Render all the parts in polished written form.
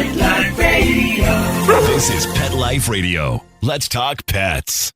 Pet Life Radio. This is Pet Life Radio. Let's talk pets.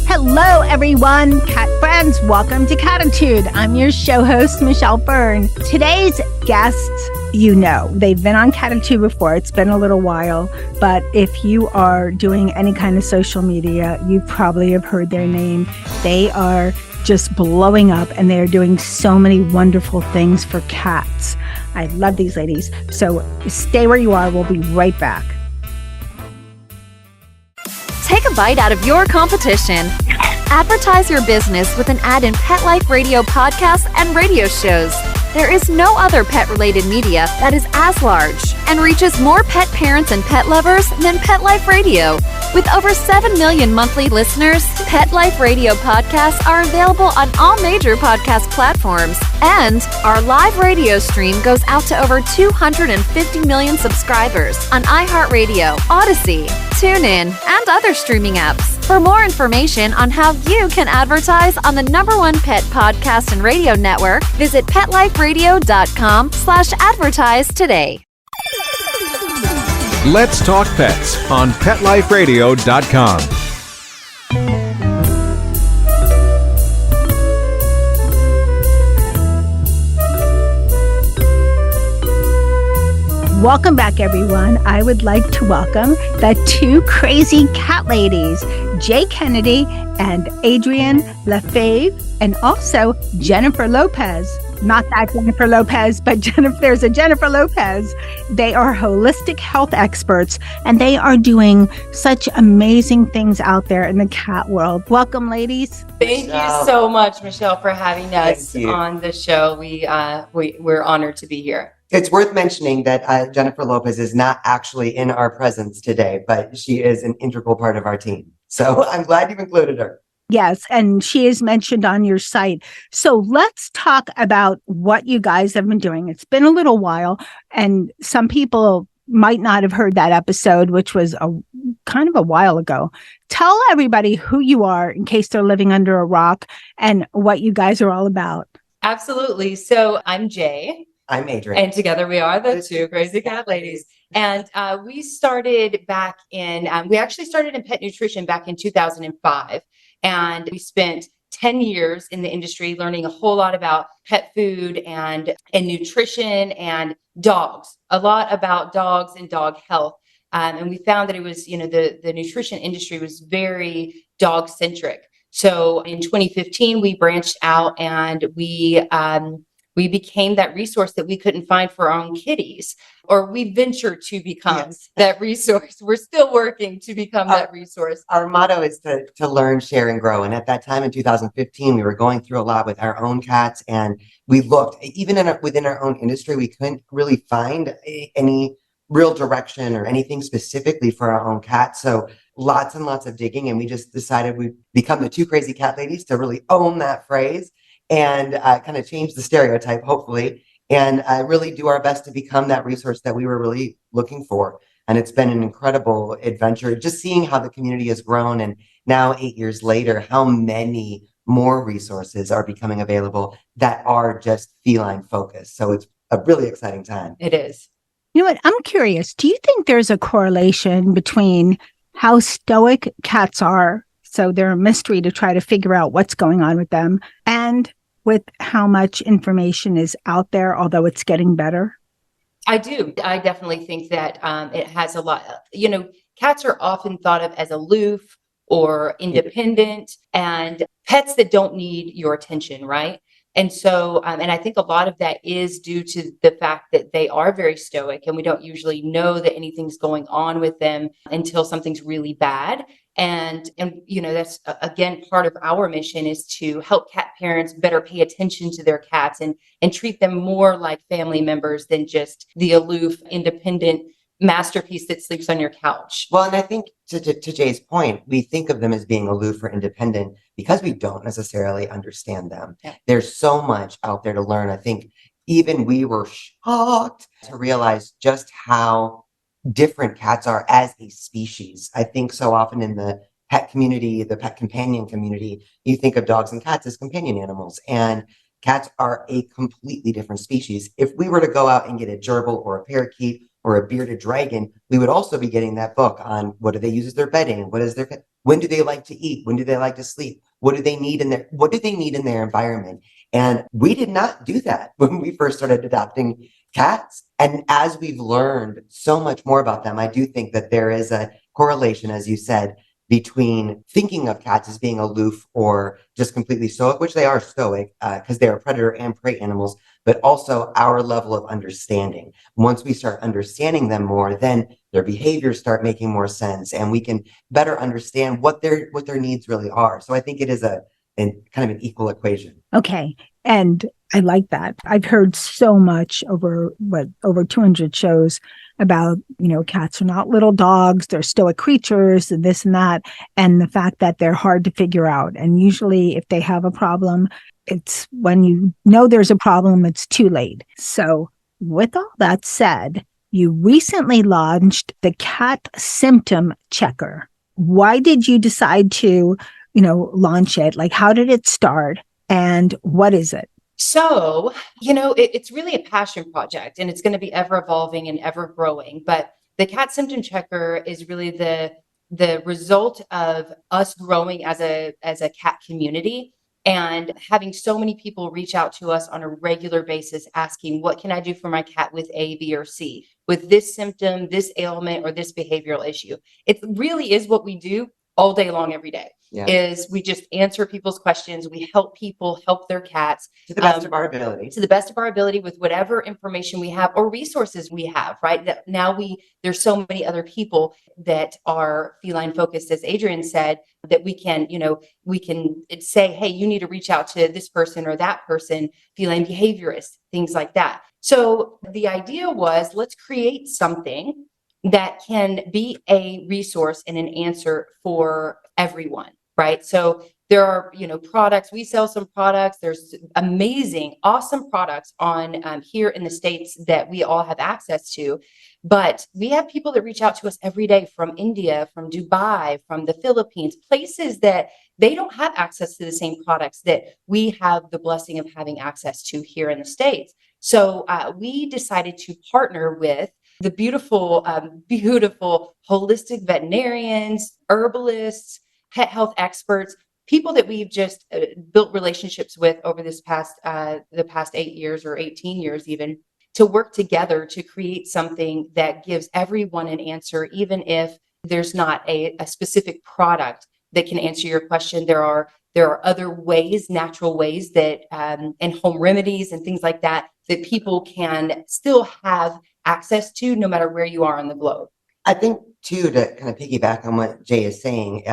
Hello, everyone, cat friends. Welcome to Cattitude. I'm your show host, Michelle Fern. Today's guests, you know, they've been on Cattitude before. It's been a little while, but if you are doing any kind of social media, you probably have heard their name. They are just blowing up, and they are doing so many wonderful things for cats. I love these ladies. So stay where you are. We'll be right back. Take a bite out of your competition. Advertise your business with an ad in Pet Life Radio podcasts and radio shows. There is no other pet-related media that is as large and reaches more pet parents and pet lovers than Pet Life Radio. With over 7 million monthly listeners, Pet Life Radio podcasts are available on all major podcast platforms. And our live radio stream goes out to over 250 million subscribers on iHeartRadio, Odyssey, TuneIn, and other streaming apps. For more information on how you can advertise on the #1 pet podcast and radio network, visit PetLifeRadio.com/advertise today. Let's Talk Pets on PetLifeRadio.com. Welcome back, everyone. I would like to welcome the two crazy cat ladies, Jae Kennedy and Adrienne Lefebvre, and also Jennifer Lopez. Not that Jennifer Lopez, but there's a Jennifer Lopez. They are holistic health experts, and they are doing such amazing things out there in the cat world. Welcome, ladies. Thank you so much, Michelle, for having us on the show. We're honored to be here. It's worth mentioning that Jennifer Lopez is not actually in our presence today, but she is an integral part of our team. So I'm glad you've included her. Yes, and she is mentioned on your site. So let's talk about what you guys have been doing. It's been a little while, and some people might not have heard that episode, which was a kind of a while ago. Tell everybody who you are in case they're living under a rock and what you guys are all about. Absolutely. So I'm Jae. I'm Adrienne. And together we are the two crazy cat ladies. And we started back in, we actually started in pet nutrition back in 2005. And we spent 10 years in the industry learning a whole lot about pet food and nutrition and dogs, a lot about dogs and dog health. And we found that it was, the nutrition industry was very dog centric. So in 2015, we branched out and we became that resource that we couldn't find for our own kitties, or we ventured to become that resource. We're still working to become that resource. Our motto is to learn, share, and grow. And at that time in 2015, we were going through a lot with our own cats, and we looked, even within our own industry, we couldn't really find any real direction or anything specifically for our own cats. So lots and lots of digging, and we just decided we'd become the two crazy cat ladies to really own that phrase and kind of change the stereotype, hopefully, and really do our best to become that resource that we were really looking for. And it's been an incredible adventure, just seeing how the community has grown. And now 8 years later, how many more resources are becoming available that are just feline focused. So it's a really exciting time. It is. You know what? I'm curious. Do you think there's a correlation between how stoic cats are, so they're a mystery to try to figure out what's going on with them, and with how much information is out there, although it's getting better? I do. I definitely think that it has a lot. Cats are often thought of as aloof or independent and pets that don't need your attention, right? And so, and I think a lot of that is due to the fact that they are very stoic, and we don't usually know that anything's going on with them until something's really bad. And that's again, part of our mission is to help cat parents better pay attention to their cats and treat them more like family members than just the aloof, independent masterpiece that sleeps on your couch. Well, and I think to Jay's point, we think of them as being aloof or independent because we don't necessarily understand them. Yeah. There's so much out there to learn. I think even we were shocked to realize just how different cats are as a species. I think so often in the pet community, the pet companion community, you think of dogs and cats as companion animals, and cats are a completely different species. If we were to go out and get a gerbil or a parakeet or a bearded dragon, we would also be getting that book on what do they use as their bedding, what is their, when do they like to eat, when do they like to sleep, what do they need in their environment. And we did not do that when we first started adopting cats. And as we've learned so much more about them, I do think that there is a correlation, as you said, between thinking of cats as being aloof or just completely stoic, which they are stoic because they are predator and prey animals, but also our level of understanding. Once we start understanding them more, then their behaviors start making more sense, and we can better understand what their needs really are. So I think it is a kind of an equal equation. Okay. And I like that. I've heard so much over 200 shows about, cats are not little dogs, they're stoic creatures and this and that. And the fact that they're hard to figure out. And usually if they have a problem, it's when you know there's a problem, it's too late. So with all that said, you recently launched the Cat Symptom Checker. Why did you decide to launch it? Like, how did it start and what is it? So, it's really a passion project, and it's going to be ever evolving and ever growing. But the Cat Symptom Checker is really the result of us growing as a cat community and having so many people reach out to us on a regular basis asking, what can I do for my cat with A, B, or C, with this symptom, this ailment, or this behavioral issue? It really is what we do all day long, every day. Yeah. Is we just answer people's questions. We help people help their cats To the best of our ability. to the best of our ability with whatever information we have or resources we have, right? That now there's so many other people that are feline focused, as Adrienne said, that we can say, hey, you need to reach out to this person or that person, feline behaviorist, things like that. So the idea was, let's create something that can be a resource and an answer for everyone. Right. So there are, products, we sell some products. There's amazing, awesome products on here in the States that we all have access to. But we have people that reach out to us every day from India, from Dubai, from the Philippines, places that they don't have access to the same products that we have the blessing of having access to here in the States. So we decided to partner with the beautiful, beautiful holistic veterinarians, herbalists, pet health experts, people that we've just built relationships with over the past 8 years or 18 years even, to work together to create something that gives everyone an answer, even if there's not a specific product that can answer your question. There are other ways, natural ways that and home remedies and things like that people can still have access to no matter where you are on the globe. I think too, to kind of piggyback on what Jay is saying,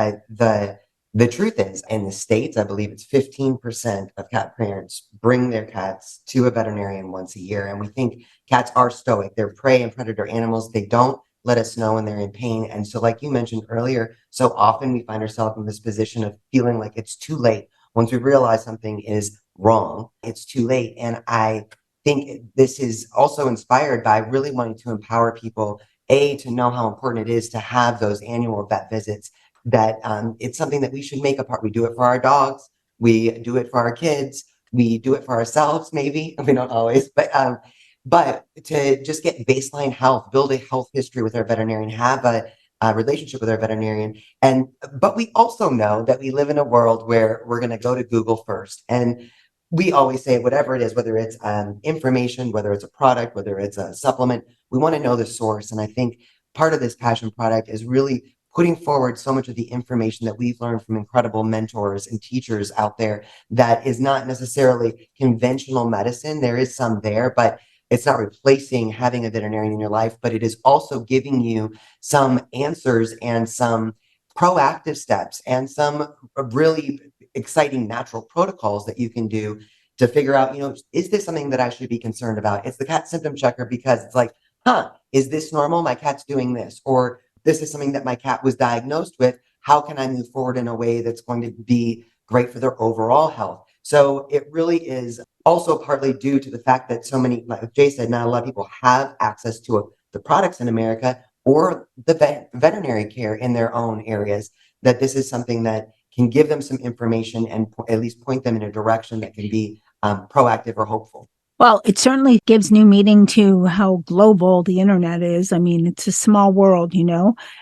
the truth is, in the States, I believe it's 15% of cat parents bring their cats to a veterinarian once a year. And we think cats are stoic. They're prey and predator animals. They don't let us know when they're in pain. And so, like you mentioned earlier, so often we find ourselves in this position of feeling like it's too late. Once we realize something is wrong, it's too late. And I think this is also inspired by really wanting to empower people, to know how important it is to have those annual vet visits, that it's something that we should make a part. We do it for our dogs. We do it for our kids. We do it for ourselves, maybe. We don't always, but to just get baseline health, build a health history with our veterinarian, have a relationship with our veterinarian. But we also know that we live in a world where we're going to go to Google first. And we always say, whatever it is, whether it's information, whether it's a product, whether it's a supplement, we want to know the source. And I think part of this passion product is really putting forward so much of the information that we've learned from incredible mentors and teachers out there that is not necessarily conventional medicine. There is some there, but it's not replacing having a veterinarian in your life, but it is also giving you some answers and some proactive steps and some really exciting natural protocols that you can do to figure out, is this something that I should be concerned about? It's the Cat Symptom Checker because it's like, is this normal? My cat's doing this, or this is something that my cat was diagnosed with. How can I move forward in a way that's going to be great for their overall health? So it really is also partly due to the fact that so many, like Jay said, not a lot of people have access to the products in America or the veterinary care in their own areas, that this is something that can give them some information and at least point them in a direction that can be proactive or hopeful. Well, it certainly gives new meaning to how global the internet is. I mean, it's a small world,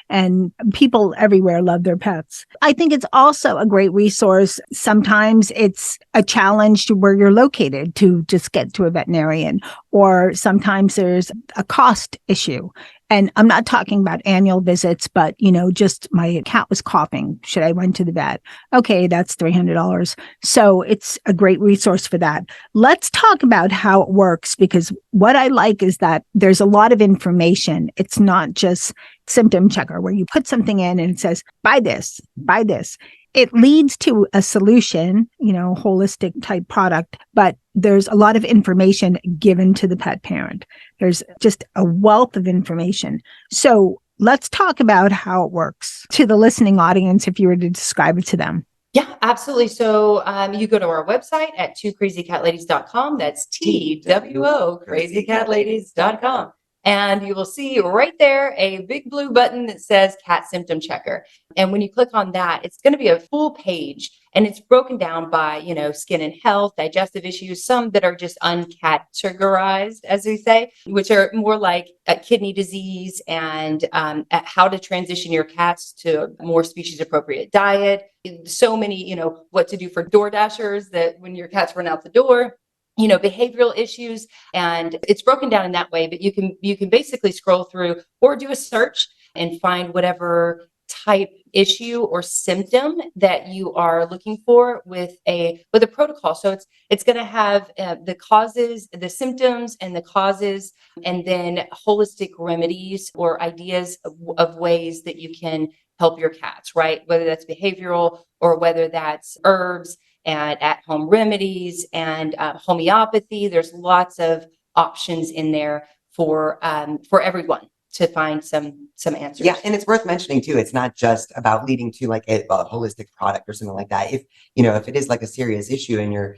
and people everywhere love their pets. I think it's also a great resource. Sometimes it's a challenge to where you're located to just get to a veterinarian, or sometimes there's a cost issue. And I'm not talking about annual visits, but, just my cat was coughing. Should I run to the vet? Okay, that's $300. So it's a great resource for that. Let's talk about how it works, because what I like is that there's a lot of information. It's not just symptom checker where you put something in and it says, buy this, buy this. It leads to a solution, holistic type product, but there's a lot of information given to the pet parent. There's just a wealth of information. So let's talk about how it works to the listening audience, if you were to describe it to them. Yeah, absolutely. So you go to our website at twocrazycatladies.com. That's TWO crazycatladies.com. And you will see right there a big blue button that says Cat Symptom Checker. And when you click on that, it's going to be a full page, and it's broken down by, skin and health, digestive issues, some that are just uncategorized, as we say, which are more like kidney disease and how to transition your cats to a more species appropriate diet. So many, what to do for door dashers that when your cats run out the door. Behavioral issues, and it's broken down in that way, but you can basically scroll through or do a search and find whatever type issue or symptom that you are looking for with a protocol. So it's going to have the causes, the symptoms and the causes, and then holistic remedies or ideas of ways that you can help your cats, right? Whether that's behavioral or whether that's herbs and at-home remedies and homeopathy. There's lots of options in there for everyone to find some answers. Yeah, and it's worth mentioning too, it's not just about leading to like a holistic product or something like that. If it is like a serious issue and you're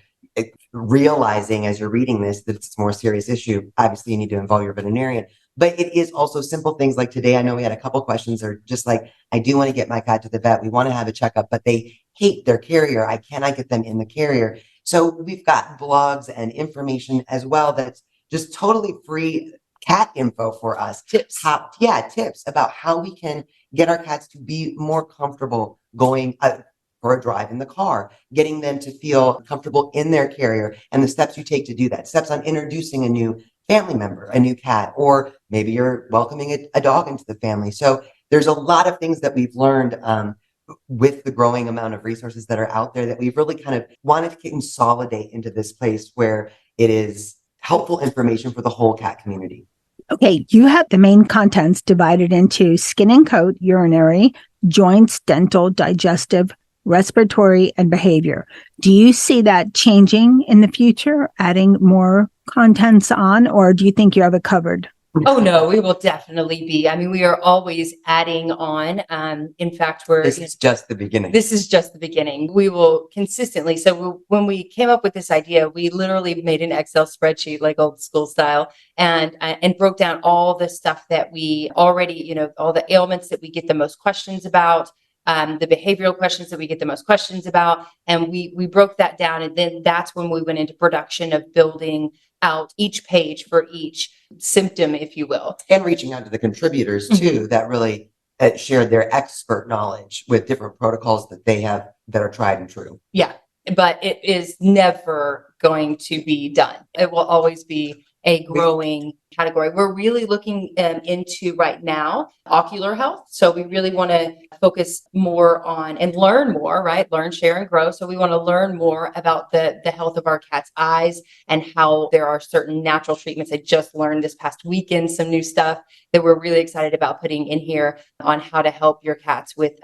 realizing as you're reading this that it's a more serious issue, obviously you need to involve your veterinarian. But it is also simple things like today, I know we had a couple questions that are just like, I do want to get my cat to the vet. We want to have a checkup, but they hate their carrier. I cannot get them in the carrier. So we've got blogs and information as well that's just totally free cat info for us. Tips. Tips about how we can get our cats to be more comfortable going for a drive in the car, getting them to feel comfortable in their carrier, and the steps you take to do that. Steps on introducing a new family member, a new cat, or maybe you're welcoming a dog into the family. So there's a lot of things that we've learned with the growing amount of resources that are out there that we've really kind of wanted to consolidate into this place where it is helpful information for the whole cat community. Okay, you have the main contents divided into skin and coat, urinary, joints, dental, digestive, respiratory, and behavior. Do you see that changing in the future, adding more contents on, or do you think you have it covered? Oh, no, we will definitely be. I mean, we are always adding on. In fact, This is just the beginning. This is just the beginning. We will consistently. So when we came up with this idea, we literally made an Excel spreadsheet, like old school style, and broke down all the stuff that we already, all the ailments that we get the most questions about, the behavioral questions that we get the most questions about. And we broke that down. And then that's when we went into production of building out each page for each symptom, if you will. And reaching out to the contributors too, that really shared their expert knowledge with different protocols that they have that are tried and true. Yeah, but it is never going to be done. It will always be a growing category. We're really looking into right now ocular health. So we really want to focus more on and learn more, right? Learn, share, and grow. So we want to learn more about the health of our cat's eyes and how there are certain natural treatments. I just learned this past weekend some new stuff that we're really excited about putting in here on how to help your cats with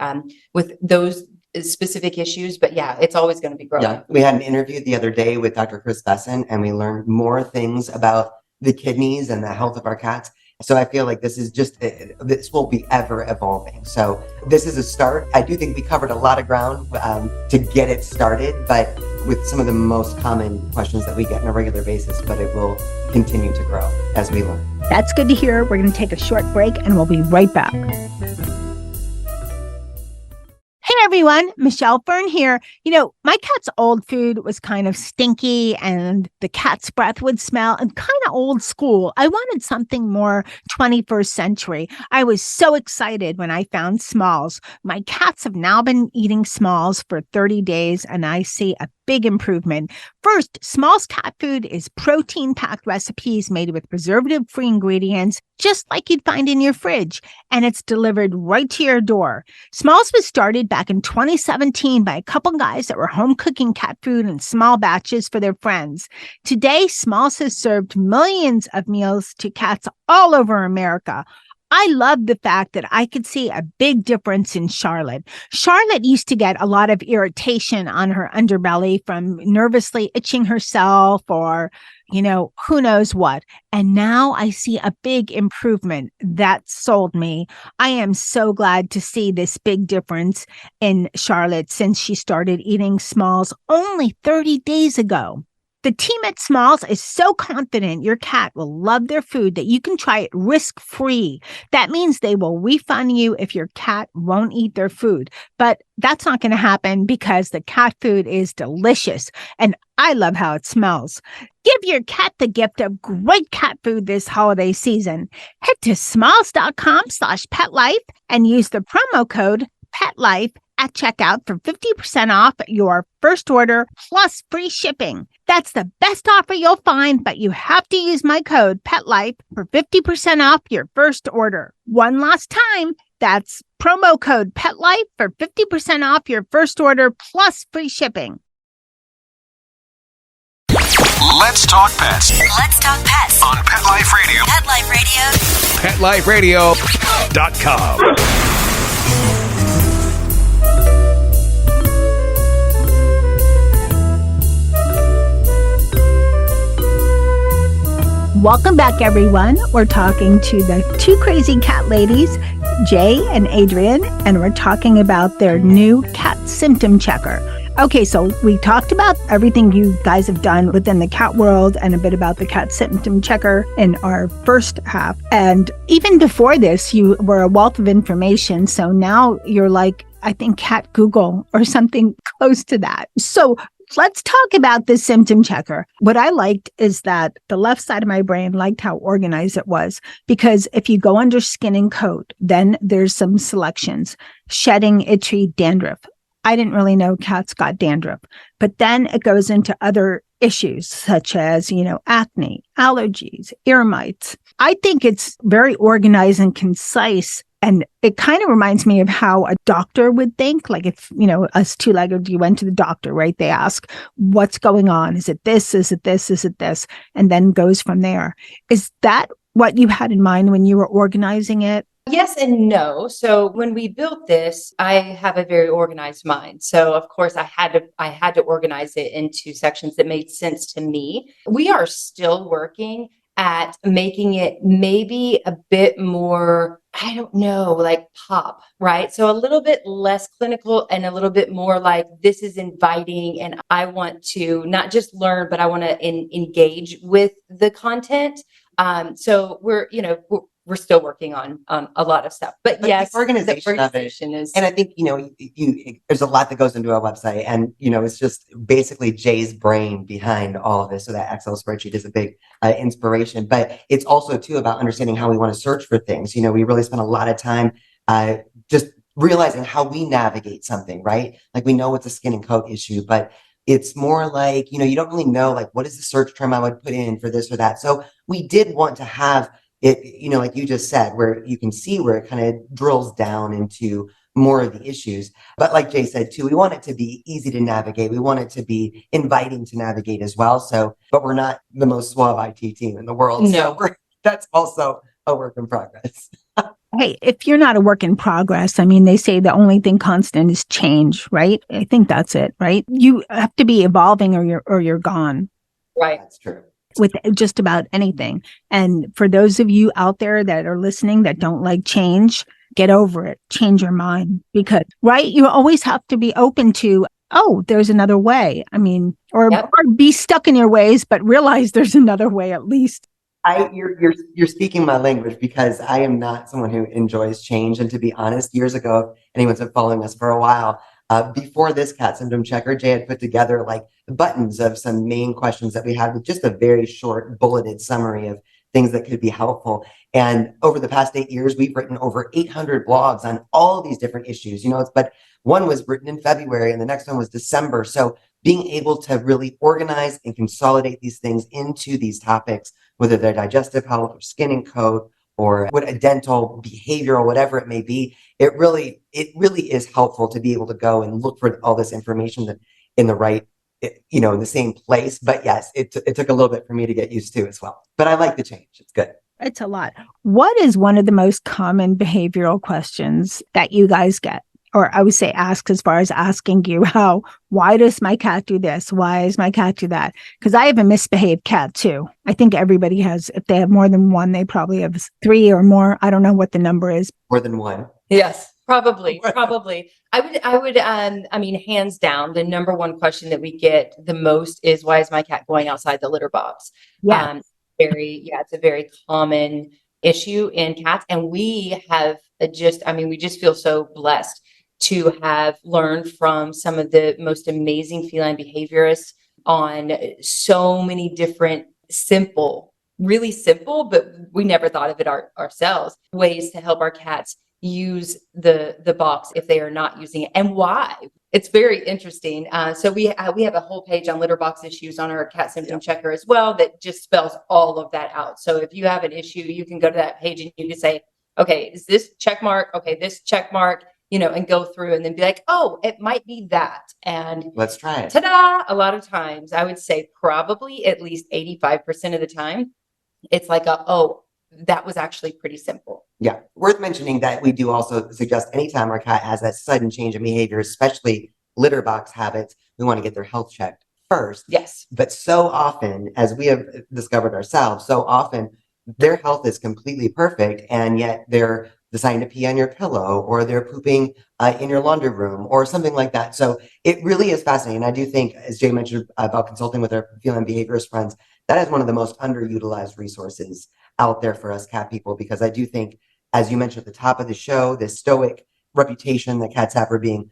those specific issues. But yeah, it's always going to be growing. Yeah, we had an interview the other day with Dr. Chris Besson, and we learned more things about the kidneys and the health of our cats So I feel like this is just, this won't be ever evolving. So this is a start. I do think we covered a lot of ground to get it started, but with some of the most common questions that we get on a regular basis, but it will continue to grow as we learn. That's good to hear. We're going to take a short break and we'll be right back. Hey everyone, Michelle Fern here. You know, my cat's old food was kind of stinky and the cat's breath would smell and kind of old school. I wanted something more 21st century. I was so excited when I found Smalls. My cats have now been eating Smalls for 30 days and I see a big improvement. First, Smalls cat food is protein-packed recipes made with preservative-free ingredients, just like you'd find in your fridge, and it's delivered right to your door. Smalls was started back in 2017 by a couple guys that were home cooking cat food in small batches for their friends. Today, Smalls has served millions of meals to cats all over America. I love the fact that I could see a big difference in Charlotte. Charlotte used to get a lot of irritation on her underbelly from nervously itching herself or, you know, who knows what. And now I see a big improvement. That sold me. I am so glad to see this big difference in Charlotte since she started eating Smalls only 30 days ago. The team at Smalls is so confident your cat will love their food that you can try it risk-free. That means they will refund you if your cat won't eat their food. But that's not going to happen because the cat food is delicious and I love how it smells. Give your cat the gift of great cat food this holiday season. Head to smalls.com/petlife and use the promo code PETLIFE at checkout for 50% off your first order plus free shipping. That's the best offer you'll find, but you have to use my code PETLIFE for 50% off your first order. One last time, that's promo code PETLIFE for 50% off your first order plus free shipping. Let's talk pets Let's talk pets on Pet Life Radio. Pet Life Radio. PetLifeRadio.com. Welcome back, everyone. We're talking to the two crazy cat ladies, Jae and Adrienne, and we're talking about their new Cat Symptom Checker. Okay, so we talked about everything you guys have done within the cat world and a bit about the Cat Symptom Checker in our first half. And even before this, you were a wealth of information. So now you're like, I think Cat Google or something close to that. So let's talk about this symptom checker. What I liked is that the left side of my brain liked how organized it was, because if you go under skin and coat, then there's some selections: shedding, itchy, dandruff. I didn't really know cats got dandruff, but then it goes into other issues such as, you know, acne, allergies, ear mites. I think it's very organized and concise. And it kind of reminds me of how a doctor would think. Like if, you know, us two-legged, you went to the doctor, right? They ask, what's going on? Is it this? Is it this? Is it this? And then goes from there. Is that what you had in mind when you were organizing it? Yes and no. So when we built this, I have a very organized mind. So of course I had to organize it into sections that made sense to me. We are still working at making it maybe a bit more, I don't know, like pop, right? So a little bit less clinical and a little bit more like this is inviting and I want to not just learn, but I want to engage with the content. So we're still working on a lot of stuff, but yes, the organization is, and I think, you know, there's a lot that goes into a website, and, you know, it's just basically Jay's brain behind all of this. So that Excel spreadsheet is a big inspiration, but it's also too about understanding how we want to search for things. You know, we really spend a lot of time just realizing how we navigate something, right? Like we know it's a skin and coat issue, but it's more like, you know, you don't really know, like, what is the search term I would put in for this or that. So we did want to have it, you know, like you just said, where you can see where it kind of drills down into more of the issues. But like Jay said too, we want it to be easy to navigate. We want it to be inviting to navigate as well. So, but we're not the most suave IT team in the world. No. So that's also a work in progress. Hey, if you're not a work in progress, I mean, they say the only thing constant is change, right? I think that's it, right? You have to be evolving or you're gone. Right. That's true. with just about anything. And for those of you out there that are listening that don't like change, get over it, change your mind, because, right, you always have to be open to, oh, there's another way. I mean, or be stuck in your ways, but realize there's another way at least. You're speaking my language, because I am not someone who enjoys change. And to be honest, years ago, if anyone's been following us for a while, before this Cat Symptom Checker, Jae had put together like buttons of some main questions that we had with just a very short bulleted summary of things that could be helpful. And over the past 8 years, we've written over 800 blogs on all these different issues, but one was written in February and the next one was December. So being able to really organize and consolidate these things into these topics, whether they're digestive health or skin and coat or what a dental, behavioral, whatever it may be, it really is helpful to be able to go and look for all this information that in the right, in the same place. But yes, it took a little bit for me to get used to as well. But I like the change. It's good. It's a lot. What is one of the most common behavioral questions that you guys get? Or I would say ask, as far as asking you why does my cat do this? Why does my cat do that? Because I have a misbehaved cat too. I think everybody has. If they have more than one, they probably have 3 or more. I don't know what the number is. More than one. Yes, probably. I would, hands down, the number one question that we get the most is, why is my cat going outside the litter box? Yeah. It's a very common issue in cats. And we have we just feel so blessed to have learned from some of the most amazing feline behaviorists on so many different really simple, but we never thought of it ourselves, ways to help our cats use the box if they are not using it, and why. It's very interesting. So we have a whole page on litter box issues on our Cat Symptom Checker as well that just spells all of that out. So if you have an issue, you can go to that page and you can say, okay, is this check mark? Okay, this check mark, and go through and then be like, oh, it might be that. And let's try it. Ta-da! A lot of times, I would say probably at least 85% of the time, it's like that was actually pretty simple. Yeah. Worth mentioning that we do also suggest anytime our cat has that sudden change in behavior, especially litter box habits, we want to get their health checked first. Yes. But so often, as we have discovered ourselves, so often their health is completely perfect, and yet they're deciding to pee on your pillow, or they're pooping in your laundry room or something like that. So it really is fascinating. I do think, as Jae mentioned about consulting with our feline behaviorist friends, that is one of the most underutilized resources out there for us cat people, because I do think, as you mentioned at the top of the show, this stoic reputation that cats have for being,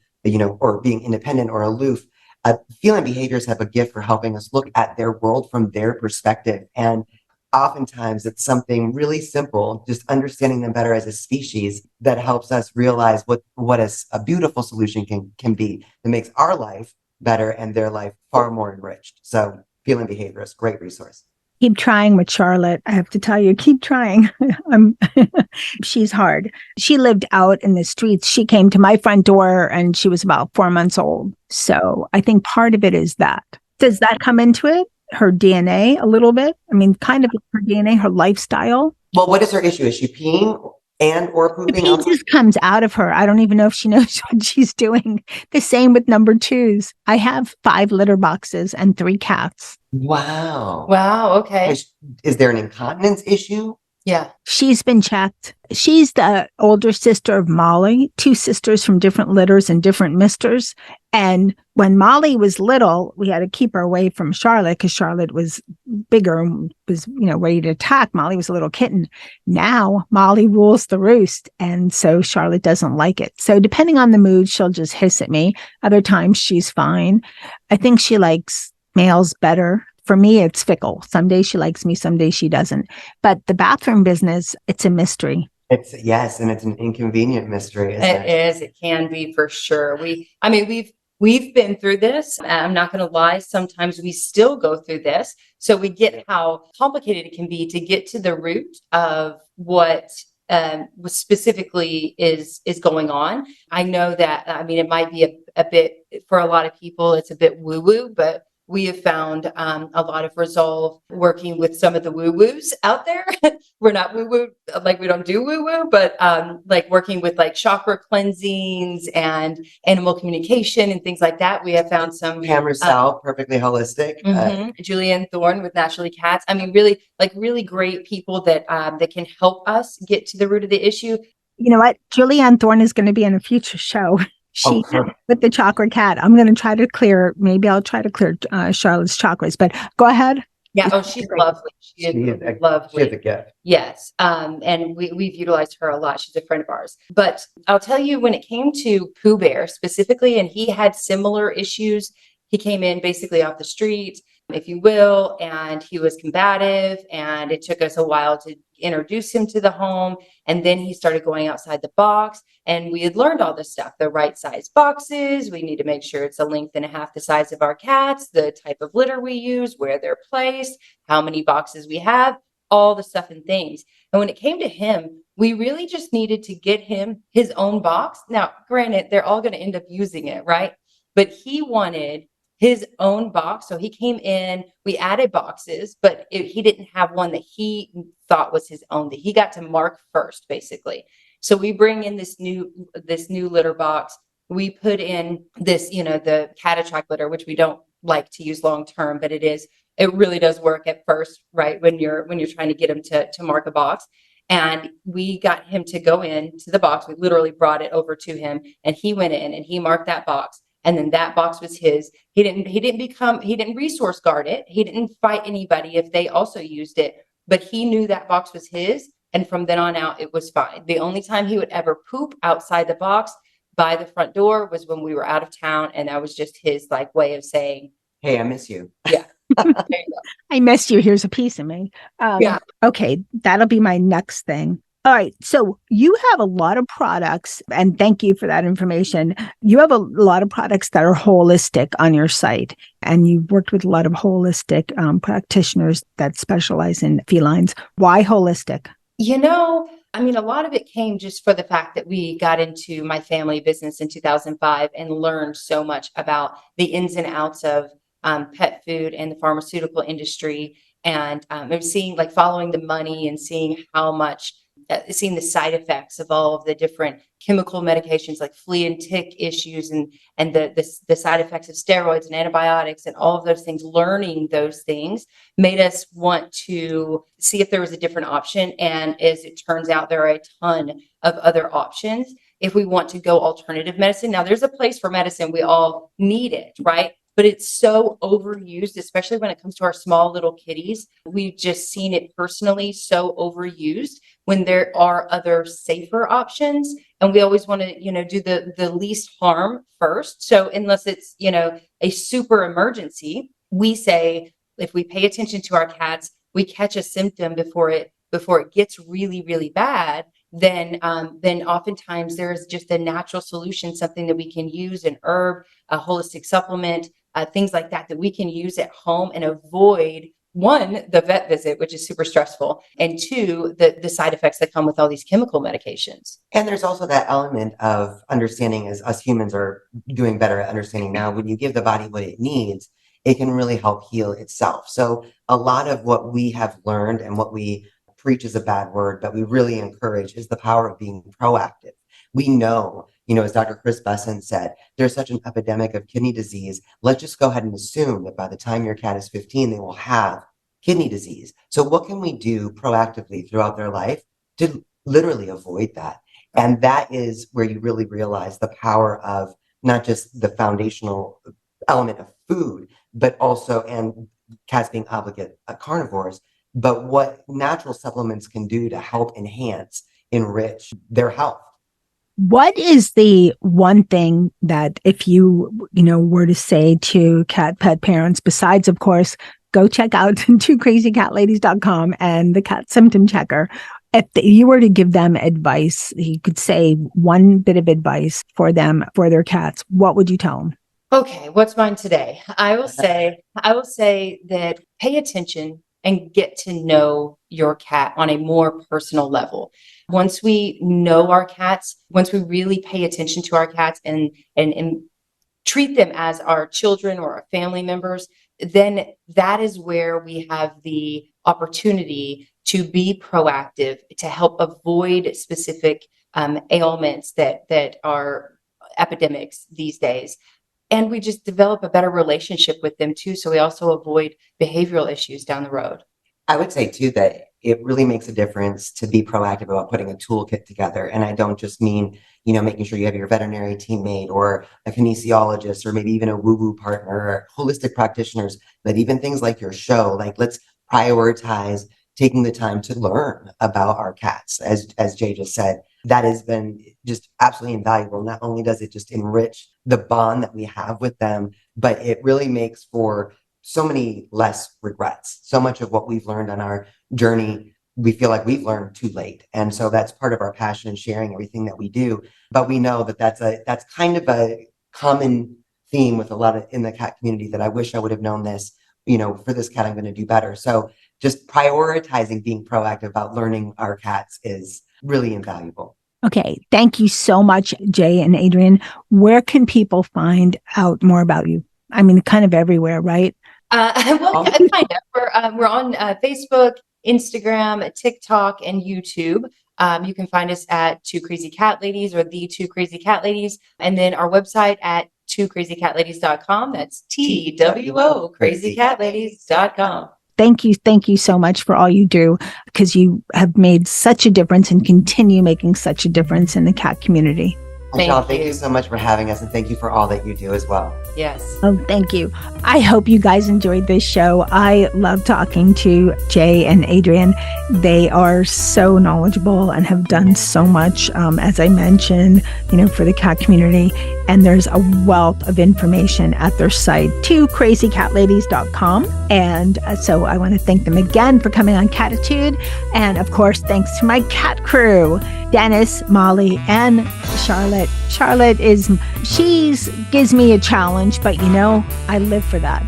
or being independent or aloof, feline behaviors have a gift for helping us look at their world from their perspective. And oftentimes it's something really simple, just understanding them better as a species, that helps us realize what a beautiful solution can be, that makes our life better and their life far more enriched. So feline behaviorist, great resource. Keep trying with Charlotte. I have to tell you, keep trying. She's hard. She lived out in the streets. She came to my front door and she was about 4 months old. So I think part of it is that. Does that come into it? Her DNA a little bit? I mean, kind of her DNA, her lifestyle. Well, what is her issue? Is she peeing and or pooping? The pee just comes out of her. I don't even know if she knows what she's doing. The same with number 2s. I have 5 litter boxes and 3 cats. Wow. Okay. Is there an incontinence issue? Yeah. She's been checked. She's the older sister of Molly, 2 sisters from different litters and different misters. And when Molly was little, we had to keep her away from Charlotte because Charlotte was bigger and was, ready to attack. Molly was a little kitten. Now Molly rules the roost. And so Charlotte doesn't like it. So depending on the mood, she'll just hiss at me. Other times she's fine. I think she likes males better. For me, it's fickle. Some days she likes me, some days she doesn't. But the bathroom business, it's a mystery. And it's an inconvenient mystery. It is. It can be, for sure. We've been through this. I'm not going to lie. Sometimes we still go through this. So we get how complicated it can be to get to the root of what specifically is going on. I know that, it might be a bit, for a lot of people, it's a bit woo-woo, but we have found a lot of resolve working with some of the woo-woos out there. We're not woo-woo, like we don't do woo-woo, but like working with like chakra cleansings and animal communication and things like that. We have found some Pam Russell, perfectly holistic. Julianne Thorne with Naturally Cats. I mean, really great people that that can help us get to the root of the issue. You know what? Julianne Thorne is going to be in a future show. She with the chakra cat. I'm going to try to clear. Maybe I'll try to clear Charlotte's chakras. But go ahead. Yeah. Oh, she's lovely. She is lovely. She has a gift. Yes. And we've utilized her a lot. She's a friend of ours. But I'll tell you, when it came to Pooh Bear specifically, and he had similar issues. He came in basically off the street, if you will, and he was combative, and it took us a while to introduce him to the home. And then he started going outside the box, and we had learned all this stuff, the right size boxes. We need to make sure it's a length and a half the size of our cats, the type of litter we use, where they're placed, how many boxes we have, all the stuff and things. And when it came to him, we really just needed to get him his own box. Now, granted, they're all going to end up using it, right? But he wanted his own box. So he came in, we added boxes, but he didn't have one that he thought was his own, that he got to mark first, basically. So we bring in this new litter box. We put in this, the Cattitude litter, which we don't like to use long term, but it really does work at first, right? When you're trying to get him to mark a box. And we got him to go into the box. We literally brought it over to him, and he went in and he marked that box. And then that box was his. He didn't resource guard it. He didn't fight anybody if they also used it, but he knew that box was his. And from then on out, it was fine. The only time he would ever poop outside the box by the front door was when we were out of town. And that was just his way of saying, hey, I miss you. Yeah. There you go. I missed you. Here's a piece of me. Yeah. Okay. That'll be my next thing. All right. So you have a lot of products, and thank you for that information. You have a lot of products that are holistic on your site, and you've worked with a lot of holistic practitioners that specialize in felines. Why holistic? I mean, a lot of it came just for the fact that we got into my family business in 2005 and learned so much about the ins and outs of pet food and the pharmaceutical industry. And following the money and seeing how much seeing the side effects of all of the different chemical medications like flea and tick issues and the side effects of steroids and antibiotics and all of those things. Learning those things made us want to see if there was a different option. And as it turns out, there are a ton of other options if we want to go alternative medicine. Now, there's a place for medicine. We all need it, right? But it's so overused, especially when it comes to our small little kitties. We've just seen it personally so overused when there are other safer options. And we always want to, do the least harm first. So unless it's, a super emergency, we say, if we pay attention to our cats, we catch a symptom before it gets really, really bad, then oftentimes there is just a natural solution, something that we can use, an herb, a holistic supplement, things like that we can use at home and avoid, one, the vet visit, which is super stressful, and two, the side effects that come with all these chemical medications. And there's also that element of understanding, as us humans are doing better at understanding now, when you give the body what it needs, it can really help heal itself. So a lot of what we have learned, and what we preach is a bad word, but we really encourage, is the power of being proactive. We know, as Dr. Chris Besson said, there's such an epidemic of kidney disease. Let's just go ahead and assume that by the time your cat is 15, they will have kidney disease. So what can we do proactively throughout their life to literally avoid that? And that is where you really realize the power of not just the foundational element of food, but also, and cats being obligate carnivores, but what natural supplements can do to help enrich their health. What is the one thing that if you, were to say to cat pet parents, besides, of course, go check out twocrazycatladies.com and the Cat Symptom Checker. If you were to give them advice, you could say one bit of advice for them, for their cats, what would you tell them? Okay, what's mine today? I will say that pay attention and get to know your cat on a more personal level. Once we know our cats, once we really pay attention to our cats and treat them as our children or our family members, then that is where we have the opportunity to be proactive, to help avoid specific ailments that are epidemics these days. And we just develop a better relationship with them too. So we also avoid behavioral issues down the road. I would say too that it really makes a difference to be proactive about putting a toolkit together. And I don't just mean, making sure you have your veterinary teammate or a kinesiologist or maybe even a woo-woo partner or holistic practitioners, but even things like your show, like let's prioritize taking the time to learn about our cats. As Jae just said, that has been just absolutely invaluable. Not only does it just enrich the bond that we have with them, but it really makes for so many less regrets. So much of what we've learned on our journey, we feel like we've learned too late. And so that's part of our passion in sharing everything that we do. But we know that that's kind of a common theme with a lot of in the cat community, that I wish I would have known this, for this cat, I'm going to do better. So just prioritizing being proactive about learning our cats is really invaluable. Okay. Thank you so much, Jae and Adrienne. Where can people find out more about you? I mean, kind of everywhere, right? Well, kind of. We're on Facebook, Instagram, TikTok, and YouTube. You can find us at Two Crazy Cat Ladies or the Two Crazy Cat Ladies. And then our website at twocrazycatladies.com. That's TWO crazycatladies.com. Thank you so much for all you do, because you have made such a difference and continue making such a difference in the cat community. Michelle, thank you so much for having us, and thank you for all that you do as well. Yes. Oh, thank you. I hope you guys enjoyed this show. I love talking to Jae and Adrienne. They are so knowledgeable and have done so much, as I mentioned, for the cat community. And there's a wealth of information at their site, twocrazycatladies.com. And so I want to thank them again for coming on Cattitude. And of course, thanks to my cat crew, Dennis, Molly, and Charlotte. Charlotte gives me a challenge, but I live for that.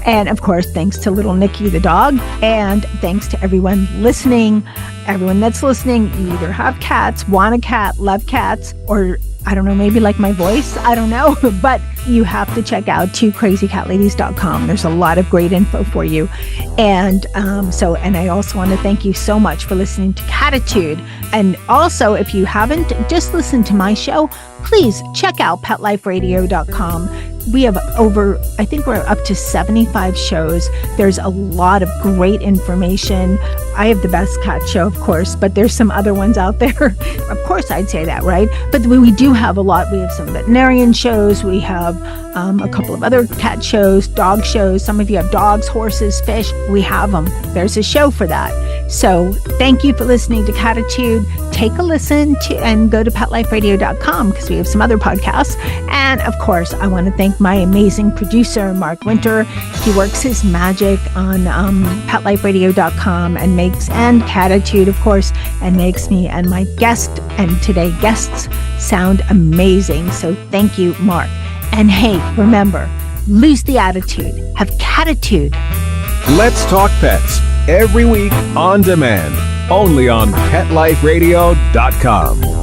And of course, thanks to little Nikki the dog, and thanks to everyone listening. Everyone that's listening, you either have cats, want a cat, love cats, or I don't know, maybe like my voice, I don't know, but you have to check out twocrazycatladies.com. There's a lot of great info for you. And and I also want to thank you so much for listening to Cattitude. And also, if you haven't just listened to my show, please check out PetLifeRadio.com. We have I think we're up to 75 shows. There's a lot of great information. I have the best cat show, of course, but there's some other ones out there. Of course, I'd say that, right? But we do have a lot. We have some veterinarian shows. We have a couple of other cat shows, dog shows. Some of you have dogs, horses, fish. We have them. There's a show for that. So thank you for listening to Cattitude. Take a listen and go to PetLifeRadio.com, because we have some other podcasts. And of course, I want to thank my amazing producer, Mark Winter. He works his magic on PetLifeRadio.com and Cattitude, of course, and makes me and my guests sound amazing. So thank you, Mark. And hey, remember, lose the attitude. Have Cattitude. Let's Talk Pets, every week on demand, only on PetLifeRadio.com.